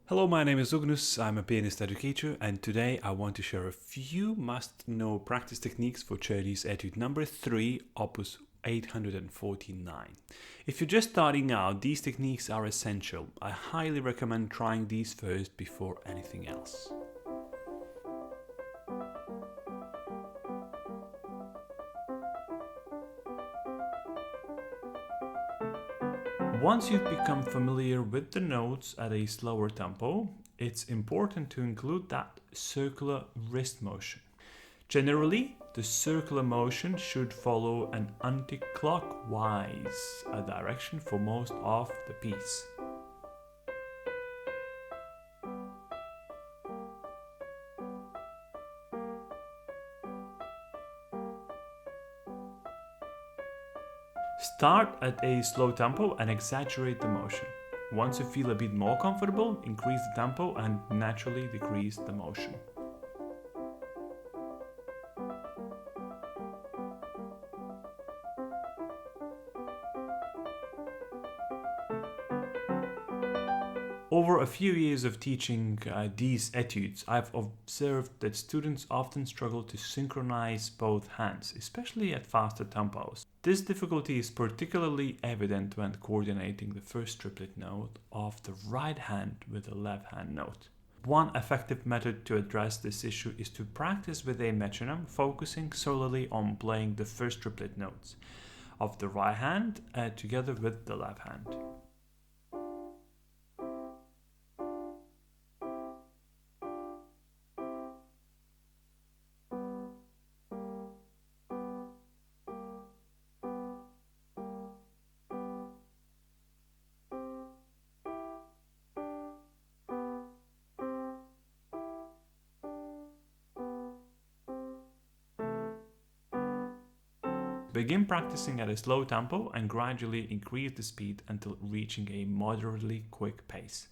Hello, my name is Ugnius. I'm a pianist educator, and today I want to share a few must-know practice techniques for Czerny Etude number 3, opus 849. If you're just starting out, these techniques are essential. I highly recommend trying these first before anything else. Once you've become familiar with the notes at a slower tempo, it's important to include that circular wrist motion. Generally, the circular motion should follow an anti-clockwise direction for most of the piece. Start at a slow tempo and exaggerate the motion. Once you feel a bit more comfortable, increase the tempo and naturally decrease the motion. Over a few years of teaching these etudes, I've observed that students often struggle to synchronize both hands, especially at faster tempos. This difficulty is particularly evident when coordinating the first triplet note of the right hand with the left hand note. One effective method to address this issue is to practice with a metronome, focusing solely on playing the first triplet notes of the right hand together with the left hand. Begin practicing at a slow tempo and gradually increase the speed until reaching a moderately quick pace.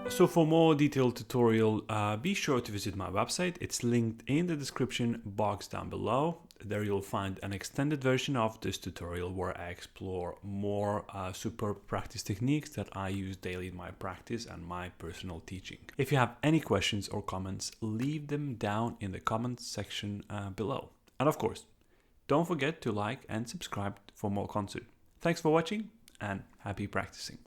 So for more detailed tutorial, be sure to visit my website. It's linked in the description box down below. There you'll find an extended version of this tutorial where I explore more superb practice techniques that I use daily in my practice and my personal teaching. If you have any questions or comments, leave them down in the comments section below. And of course, don't forget to like and subscribe for more content. Thanks for watching and happy practicing.